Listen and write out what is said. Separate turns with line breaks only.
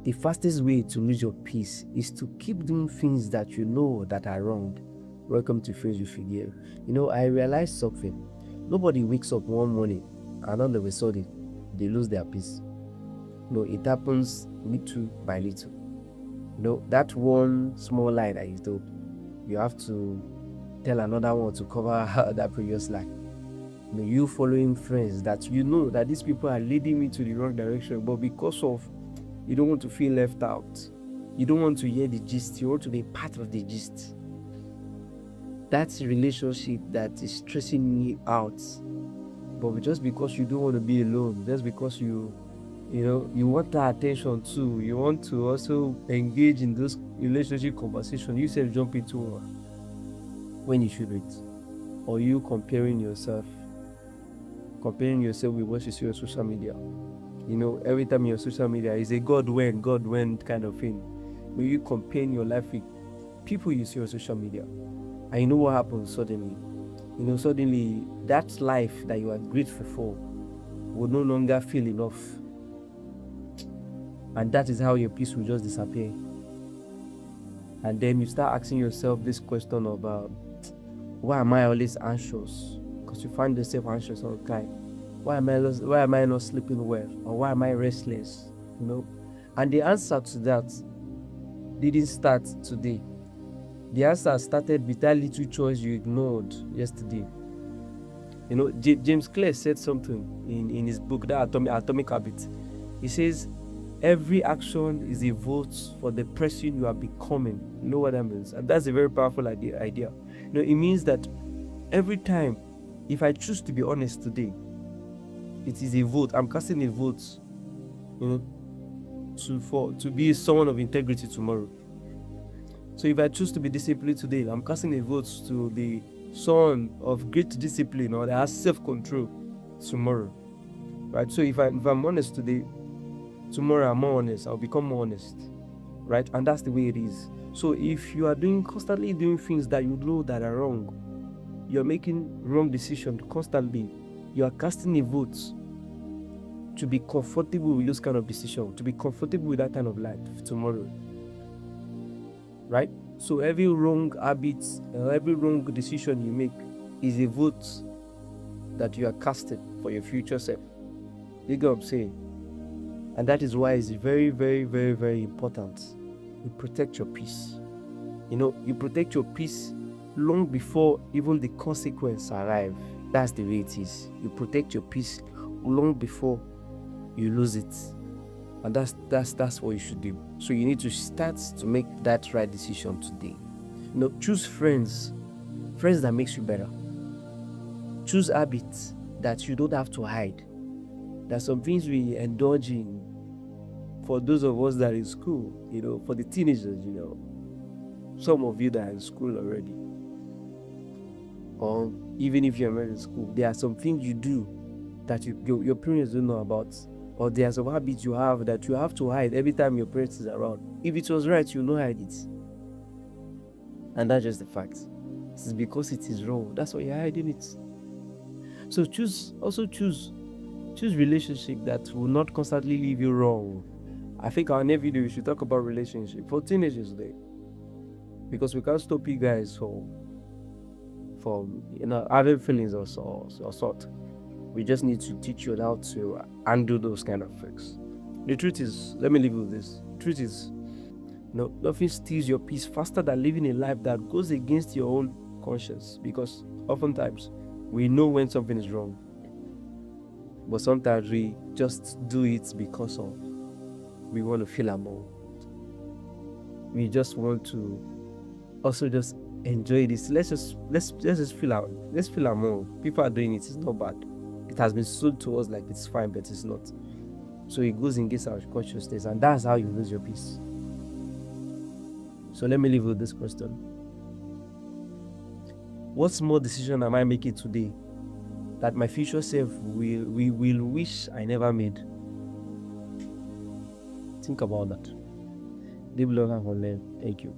the fastest way to lose your peace is to keep doing things that you know that are wrong. Welcome to Phrase You Forgive. I realized something. Nobody wakes up one morning and all of a sudden they lose their peace. It happens little by little. That one small lie that you told, you have to tell another one to cover that previous lie. You following friends that you know that these people are leading me to the wrong direction, but because of you don't want to feel left out, you don't want to hear the gist, you want to be part of the gist. That's a relationship that is stressing me out. But just because you don't want to be alone, just because you want that attention too, you want to also engage in those relationship conversations, you self jump into when you shouldn't. Or you comparing yourself with what you see on social media. Every time you're on social media, it's a God when kind of thing. When you compare your life with people you see on social media, and you know what happens suddenly? Suddenly that life that you are grateful for will no longer feel enough. And that is how your peace will just disappear. And then you start asking yourself this question of why am I always anxious? Because you find yourself anxious all the time. Why am I not sleeping well? Or why am I restless? And the answer to that didn't start today. The answer started with that little choice you ignored yesterday. James Clear said something in his book, that Atomic Habits. He says, every action is a vote for the person you are becoming. You know what that means? And that's a very powerful idea. It means that every time, if I choose to be honest today, it is a vote. I'm casting a vote, to be someone of integrity tomorrow. So if I choose to be disciplined today, I'm casting a vote to be someone of great discipline or that has self-control tomorrow. Right? So if I'm honest today, tomorrow I'm more honest. I'll become more honest. Right? And that's the way it is. So if you are constantly doing things that you know that are wrong, you're making wrong decisions constantly, you are casting a vote to be comfortable with those kind of decisions, to be comfortable with that kind of life tomorrow. Right? So every wrong habit, every wrong decision you make is a vote that you are casting for your future self. You get what I'm saying? And that is why it's very, very, very, very important you protect your peace. You protect your peace long before even the consequence arrive. That's the way it is. You protect your peace long before you lose it. And that's what you should do. So you need to start to make that right decision today. Choose friends that makes you better. Choose habits that you don't have to hide. There's some things we indulge in for those of us that are in school, for the teenagers, some of you that are in school already. Or even if you're not in school, there are some things you do that your parents don't know about. Or there are some habits you have that you have to hide every time your parents is around. If it was right, you know hide it. And that's just the fact. It's because it is wrong. That's why you're hiding it. So choose relationship that will not constantly leave you wrong. I think our next video we should talk about relationship for teenagers today. Because we can't stop you guys from having feelings or sort. We just need to teach you how to undo those kind of things. The truth is, let me leave you with this. The truth is, nothing steals your peace faster than living a life that goes against your own conscience. Because oftentimes, we know when something is wrong. But sometimes we just do it because we want to feel among. We just want to also just enjoy this. Let's just feel out. Let's feel among. People are doing it. It's not bad. It has been sold to us like it's fine, but it's not. So it goes against our consciousness, and that's how you lose your peace. So let me leave you with this question. What small decision am I making today that my future self will wish I never made? Think about that. Live long and learn. Thank you.